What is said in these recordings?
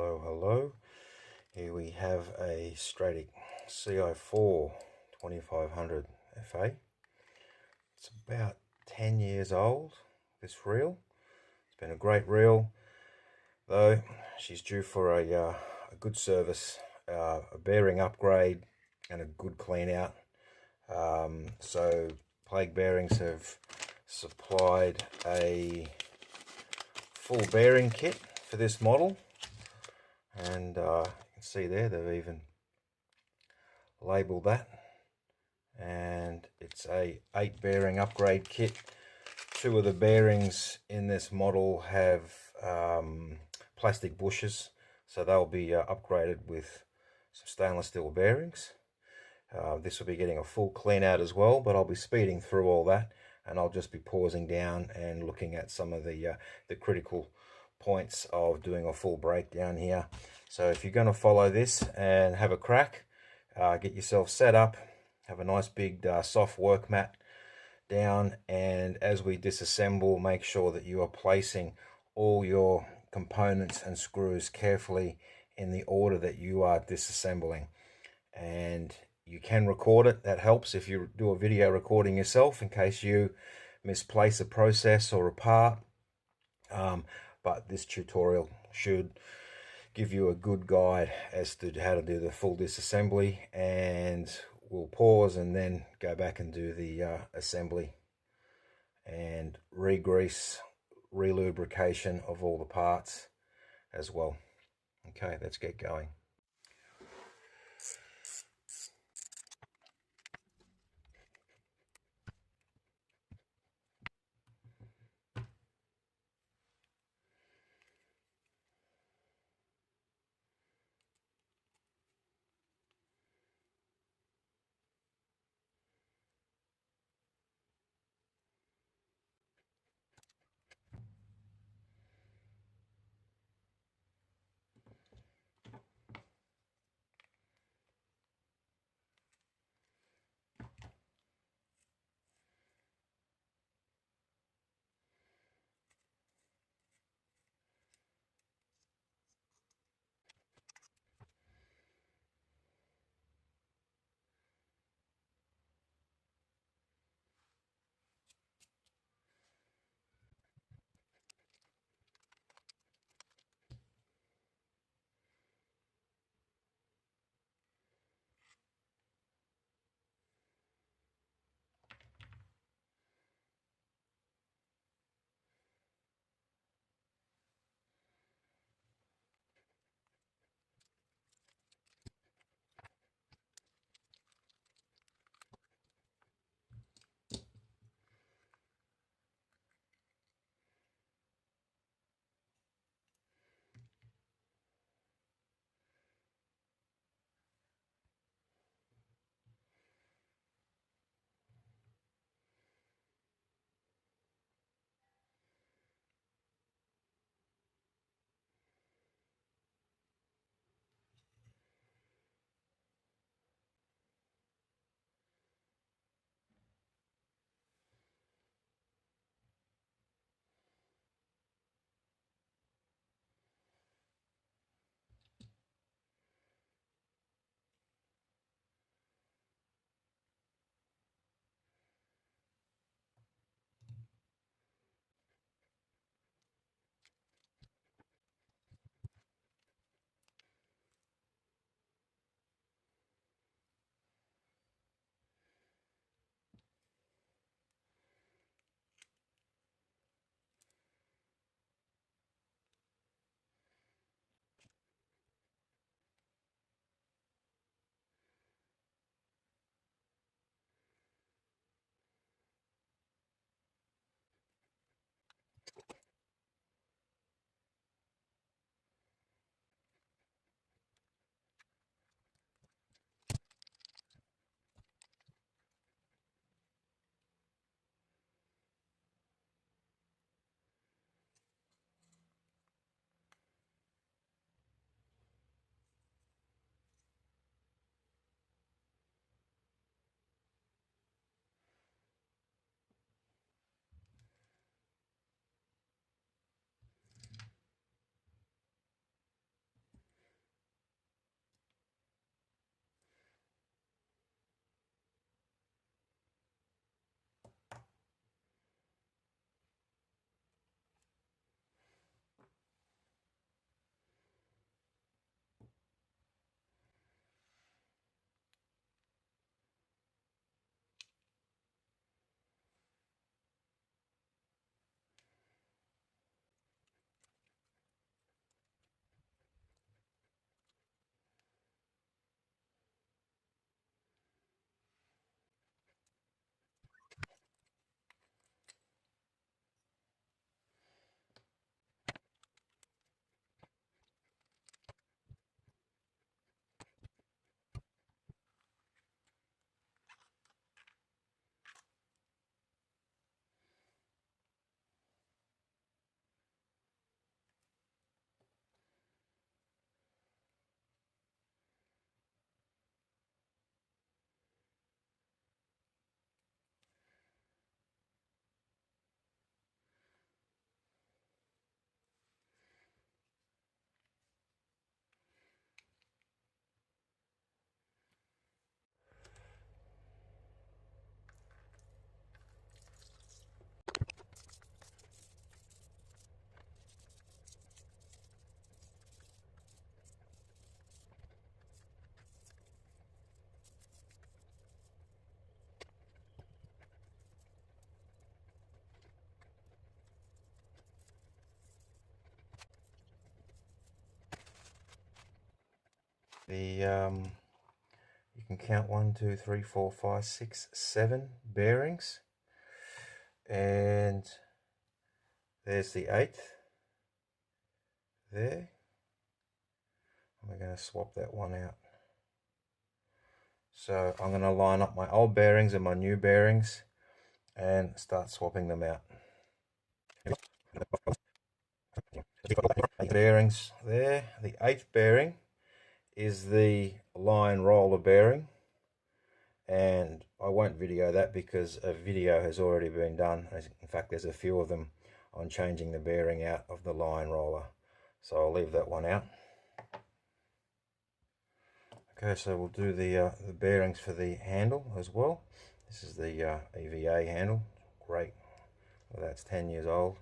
Hello. Here we have a Stradic CI4 2500 FA. It's about 10 years old, this reel. It's been a great reel, though she's due for a good service, a bearing upgrade and a good clean out. So Plague Bearings have supplied a full bearing kit for this model, and you can see there they've even labeled that, and it's a 8 bearing upgrade kit. 2 of the bearings in this model have plastic bushes, so they'll be upgraded with some stainless steel bearings. This will be getting a full clean out as well, but I'll be speeding through all that, and I'll just be pausing down and looking at some of the critical points of doing a full breakdown here. So if you're going to follow this and have a crack, get yourself set up, have a nice big soft work mat down, and as we disassemble, make sure that you are placing all your components and screws carefully in the order that you are disassembling. And you can record it, that helps if you do a video recording yourself in case you misplace a process or a part. But this tutorial should give you a good guide as to how to do the full disassembly, and we'll pause and then go back and do the assembly and re-grease, re-lubrication of all the parts as well. Okay, let's get going. you can count 1, 2, 3, 4, 5, 6, 7 bearings, and there's the 8th there. We're going to swap that one out. So I'm going to line up my old bearings and my new bearings and start swapping them out. Bearings there. The 8th bearing is the line roller bearing, and I won't video that because a video has already been done. In fact, there's a few of them on changing the bearing out of the line roller, so I'll leave that one out. Okay, so we'll do the bearings for the handle as well. This is the EVA handle. Great. Well, that's 10 years old.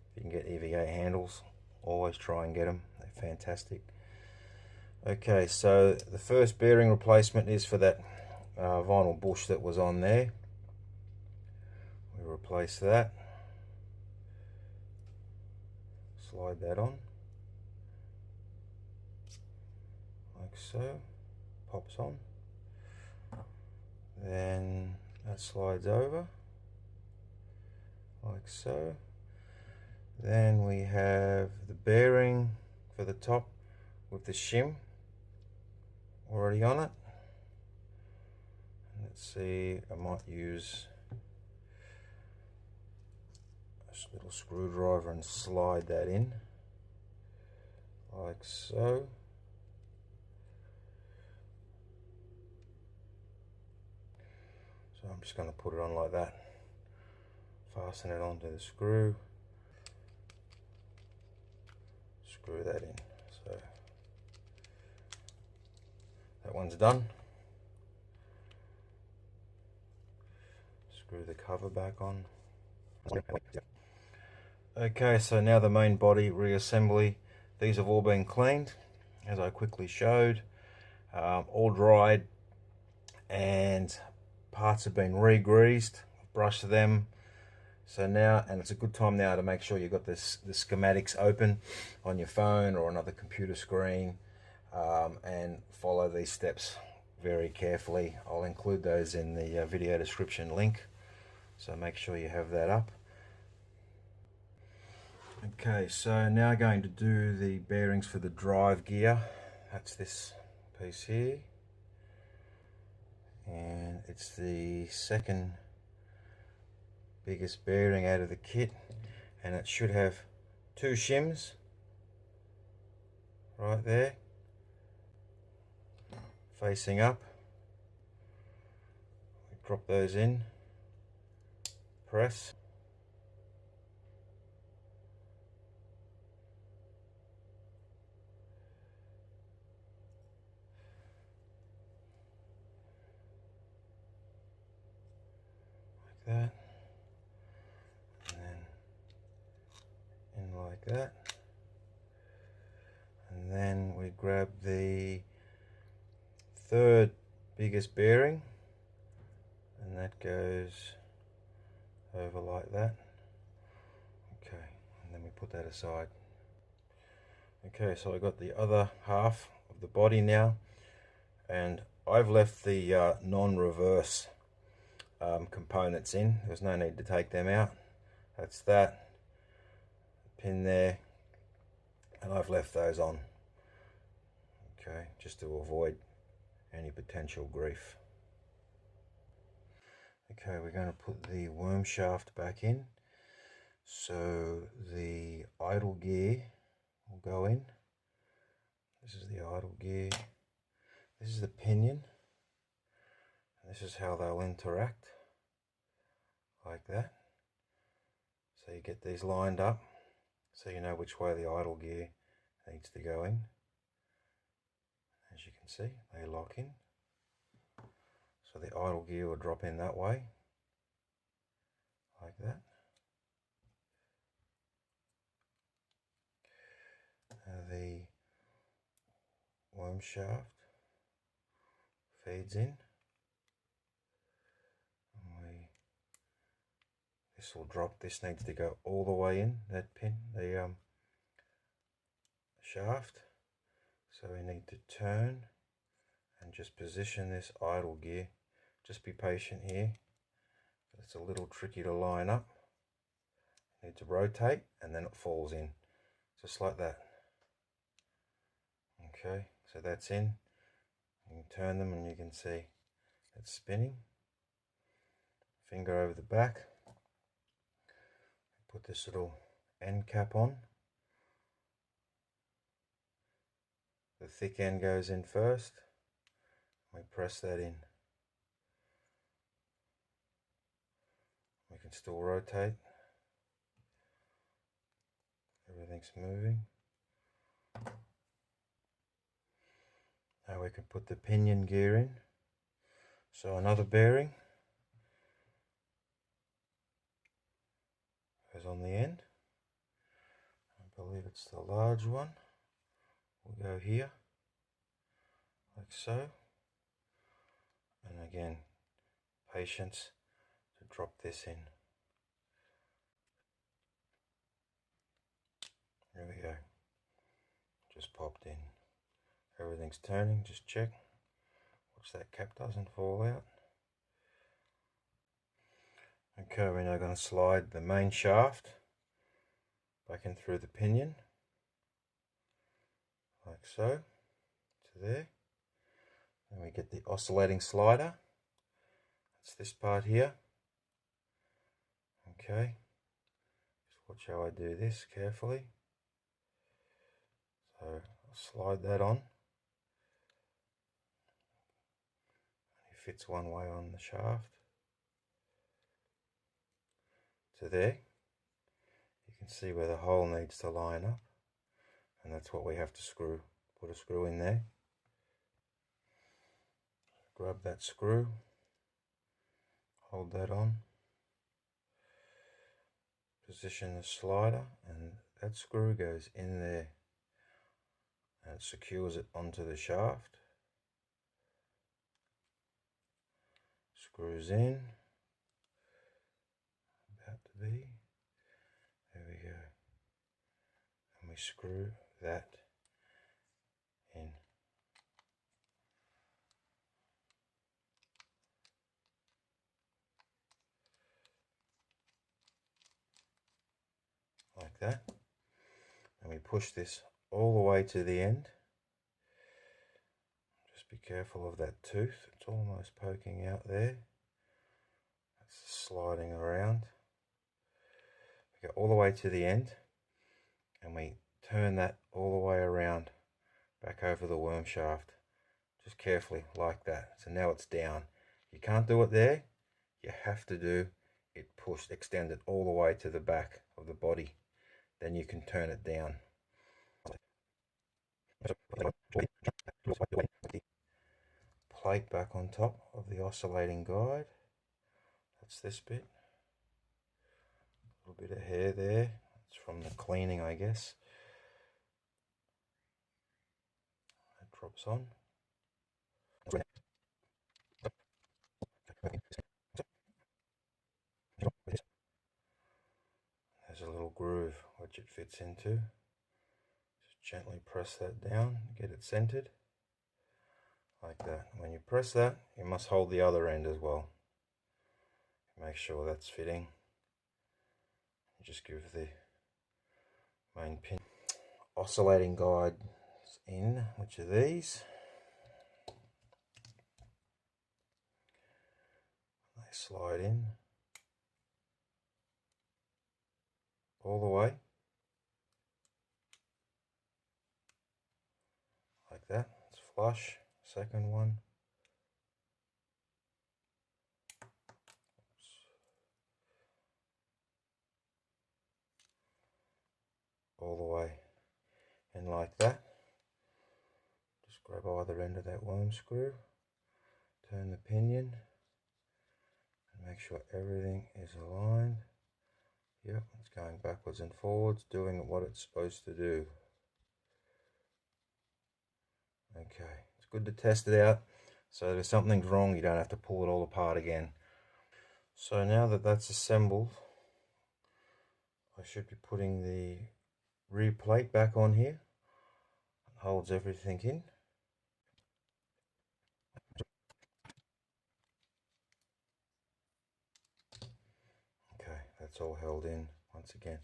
If you can get EVA handles, always try and get them. They're fantastic. Okay, so the first bearing replacement is for that vinyl bush that was on there. We replace that. Slide that on. Like so. Pops on. Then that slides over. Like so. Then we have the bearing for the top with the shim already on it. Let's see, I might use a little screwdriver and slide that in like so. So I'm just going to put it on like that, fasten it onto the screw, screw that in. So that one's done. Screw the cover back on. Okay, so now the main body reassembly. These have all been cleaned, as I quickly showed, all dried, and parts have been re-greased. Brushed them. So now, and it's a good time now to make sure you've got the schematics open on your phone or another computer screen, and follow these steps very carefully. I'll include those in the video description link, so make sure you have that up. Okay, so now going to do the bearings for the drive gear. That's this piece here, and it's the second biggest bearing out of the kit, and it should have 2 shims right there facing up. We drop those in, press, like that, and then in like that, and then we grab the third biggest bearing, and that goes over like that. Okay, and then we put that aside. Okay, so I got the other half of the body now, and I've left the non-reverse components in. There's no need to take them out. That's that pin there, and I've left those on, okay, just to avoid any potential grief. Okay, we're going to put the worm shaft back in. So the idle gear will go in. This is the idle gear. This is the pinion. This is how they'll interact, like that. So you get these lined up, so you know which way the idle gear needs to go in. As you can see, they lock in. So the idle gear will drop in that way, like that. The worm shaft feeds in. This will drop. This needs to go all the way in, that pin, the shaft. So we need to turn and just position this idle gear. Just be patient here. It's a little tricky to line up. You need to rotate and then it falls in. Just like that. Okay, so that's in. You can turn them and you can see it's spinning. Finger over the back. Put this little end cap on. The thick end goes in first. We press that in. We can still rotate. Everything's moving. Now we can put the pinion gear in. So another bearing goes on the end. I believe it's the large one. We'll go here, like so. And again, patience to drop this in. There we go. Just popped in. Everything's turning, just check. Watch that cap doesn't fall out. Okay, we're now going to slide the main shaft back in through the pinion, like so, to there. Then we get the oscillating slider. That's this part here. Okay, just watch how I do this carefully. So I'll slide that on. It fits one way on the shaft. To there. You can see where the hole needs to line up, and that's what we have to screw. Put a screw in there. Grab that screw. Hold that on. Position the slider, and that screw goes in there and secures it onto the shaft. Screws in. About to be. There we go. And we screw that in. Like that. And we push this all the way to the end. Just be careful of that tooth. It's almost poking out there. That's sliding around. We go all the way to the end, and we turn that all the way around back over the worm shaft. Just carefully, like that. So now it's down. You can't do it there. You have to do it pushed, extend it all the way to the back of the body. Then you can turn it down. Plate back on top of the oscillating guide. That's this bit. A little bit of hair there. It's from the cleaning, I guess. That drops on. There's a little groove which it fits into. Just gently press that down, get it centered. Like that. When you press that, you must hold the other end as well. Make sure that's fitting. Just give the main pin oscillating guides in, which are these. They slide in all the way, like that. It's flush. Second one. All the way in like that. Just grab either end of that worm screw, turn the pinion, and make sure everything is aligned. Yep, it's going backwards and forwards, doing what it's supposed to do. Okay, it's good to test it out, so if something's wrong you don't have to pull it all apart again. So now that that's assembled, I should be putting the rear plate back on here. holds everything in. Okay, that's all held in. Once again,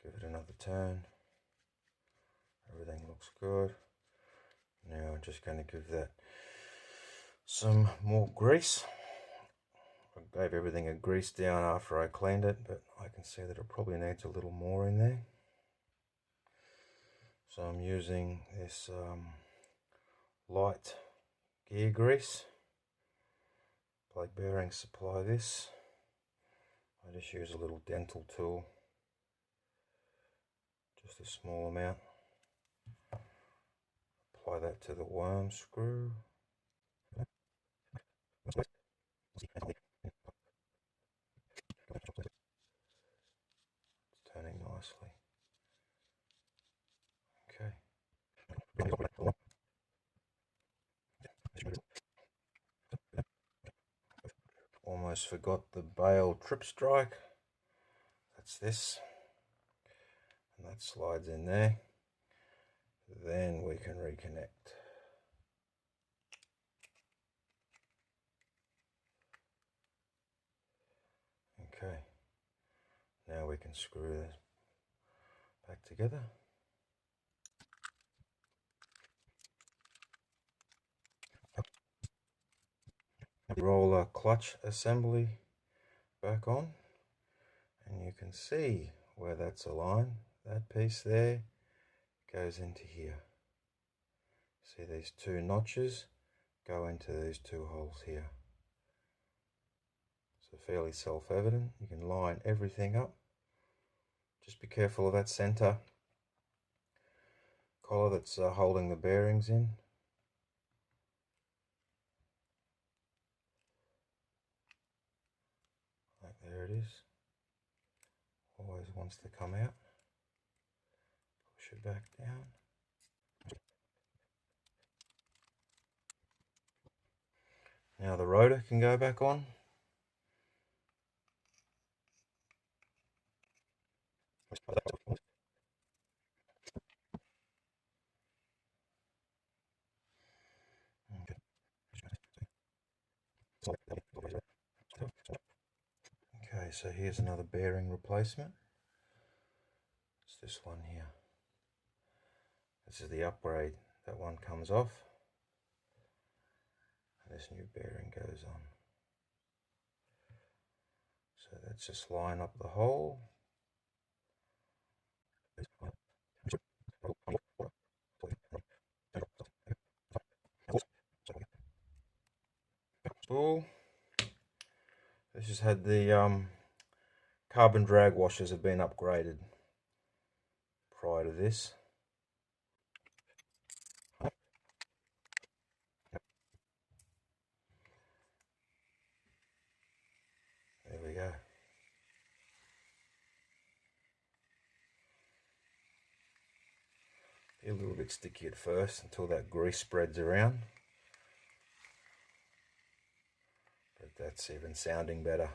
give it another turn. Everything looks good. Now I'm just going to give that some more grease. I gave everything a grease down after I cleaned it, but I can see that it probably needs a little more in there. So I'm using this light gear grease. Plate bearings supply this. I just use a little dental tool, just a small amount. Apply that to the worm screw. It's turning nicely. Okay. Almost forgot the bail trip strike. That's this. And that slides in there. Then we can reconnect. Okay. Now we can screw this back together. Roll our clutch assembly back on, and you can see where that's aligned. That piece there goes into here. See these two notches go into these two holes here. So fairly self-evident. You can line everything up. Just be careful of that center collar that's holding the bearings in. Like there it is. Always wants to come out. Push it back down. Now the rotor can go back on. Okay, so here's another bearing replacement. It's this one here. This is the upgrade. That one comes off. And this new bearing goes on. So let's just line up the hole. Spool. This has had the carbon drag washers have been upgraded prior to this. There we go. Be a little bit sticky at first until that grease spreads around. But that's even sounding better.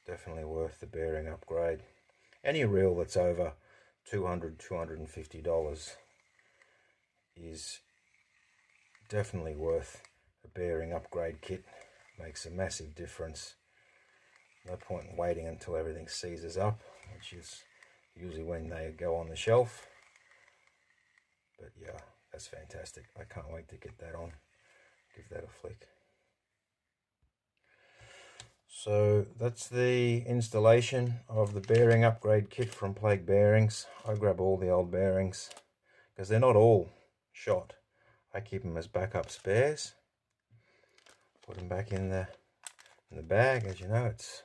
Definitely worth the bearing upgrade. Any reel that's over $200, $250 is definitely worth a bearing upgrade kit. Makes a massive difference. No point in waiting until everything seizes up, which is usually when they go on the shelf. But yeah, that's fantastic. I can't wait to get that on. Give that a flick. So that's the installation of the bearing upgrade kit from Plague Bearings. I grab all the old bearings because they're not all shot. I keep them as backup spares. Put them back in the bag. As you know, it's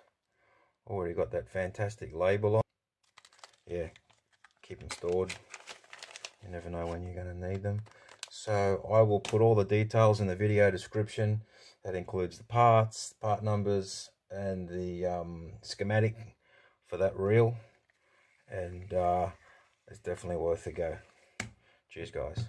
already got that fantastic label on. Yeah, keep them stored. You never know when you're going to need them. So I will put all the details in the video description. That includes the parts, part numbers, and the schematic for that reel. And it's definitely worth a go. Cheers, guys.